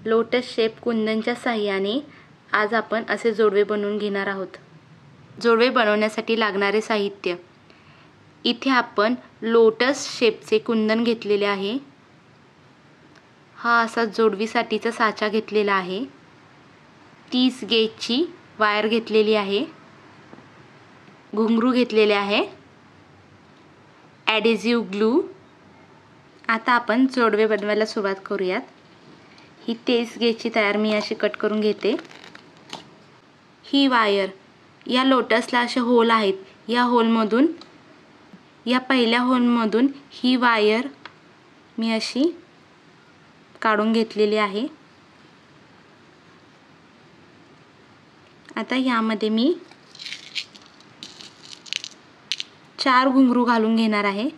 Lotus shape कुंदनच्या साहाय्याने आज आपण असे जोडवे बनवून घेणार आहोत। जोडवे बनवण्यासाठी लागणारे साहित्य, इथे आपण लोटस शेपचे कुंदन घेतलेले आहे। हा असा जोडवीसाठीचा साचा घेतलेला आहे। 30 गेजची वायर घेतलेली आहे। घुंगरू घेतलेले आहे। ॲडेसिव्ह ग्लू। आता आपण जोडवे बनवायला सुरुवात करूयात। ही 30 गेजची तार मी अशी कट करून घेते। ही वायर, या लोटसला असे होल आहेत। या होलमधून, या पहिल्या होलमधून ही वायर मी अशी काढून घेतलेली आहे। आता यामध्ये मी 4 घुंगरू घालून घेणार आहे।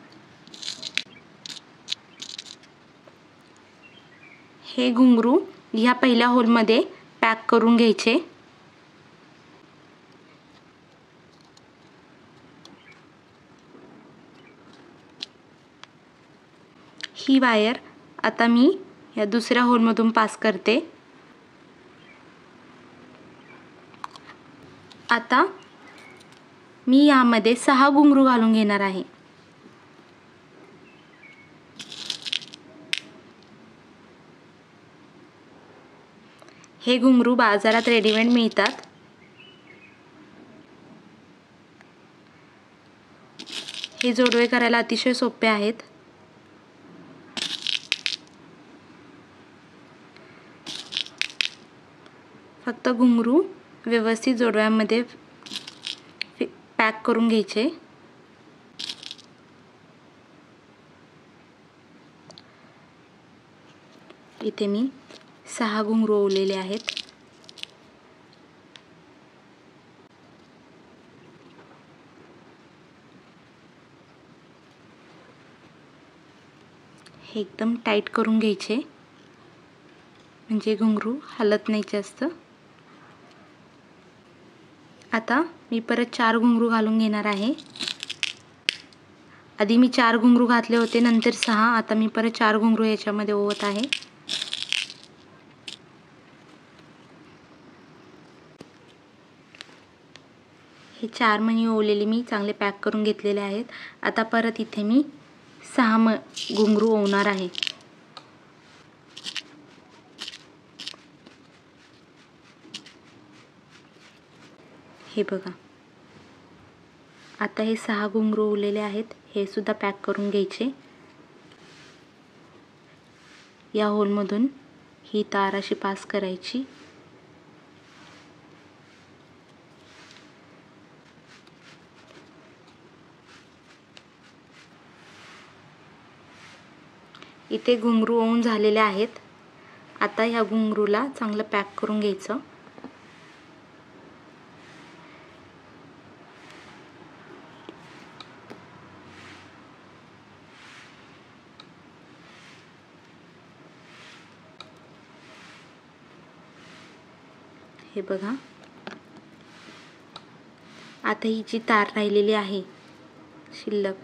हे घुंगरू ह्या पहिल्या होलमध्ये पॅक करून घ्यायचे। ही वायर आता मी या दुसऱ्या होलमधून पास करते। आता मी यामध्ये 6 घुंगरू घालून घेणार आहे। हे घुंगरू बाजारात रेडीमेड मिळतात। हे जोडवे करायला अतिशय सोपे आहेत। फक्त घुंगरू व्यवस्थित जोडव्यामध्ये पॅक करून घ्यायचे। इथे मी 6 घुंगरू ओवलेले आहेत। हे एकदम टाईट करून घ्यायचे, म्हणजे घुंगरू हलत नाही जास्त। आता मी परत 4 घुंगरू घालून घेणार आहे। आधी मी 4 घुंगरू घातले होते, नंतर 6। आता मी परत 4 घुंगरू याच्यामध्ये ओवत आहे। हे 4 मणी ओवलेले मी चांगले पॅक करून घेतलेले आहेत। आता परत इथे मी 6 घुंगरू ओवणार आहे। हे बघा, आता हे 6 घुंगरू ओवलेले आहेत। हे सुद्धा पॅक करून घ्यायचे। या होलमधून ही तार अशी पास करायची। इथे घुंगरू ओवून झालेले आहेत। आता ह्या घुंगरूला चांगलं पॅक करून घ्यायचं। हे बघा, आता ही जी तार राहिलेली आहे शिल्लक,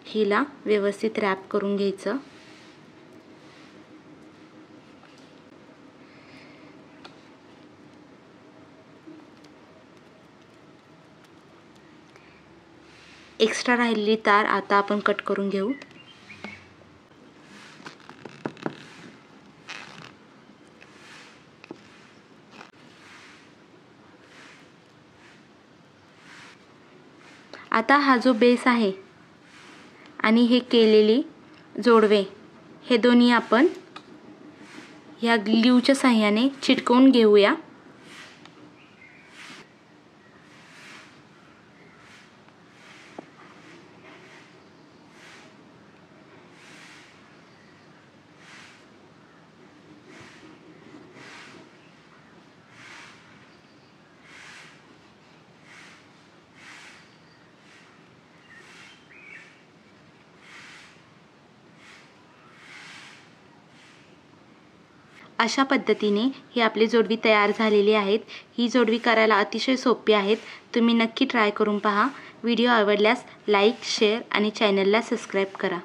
हिला व्यवस्थित रॅप करून घ्यायचं। एक्स्ट्रा राहिलेली तार आता आपण कट करून घेऊ। आता हा जो बेस आहे आणि हे केलेली जोडवे, हे दोन्ही आपण ह्या ग्लूच्या साहाय्याने चिटकवून घेऊया। अशा पद्धतीने ही आपली जोडवी तयार झालेली आहेत। ही जोडवी करायला अतिशय सोपी आहेत। तुम्ही नक्की ट्राय करून पहा। व्हिडिओ आवडल्यास लाईक, शेअर आणि चॅनलला सबस्क्राईब करा।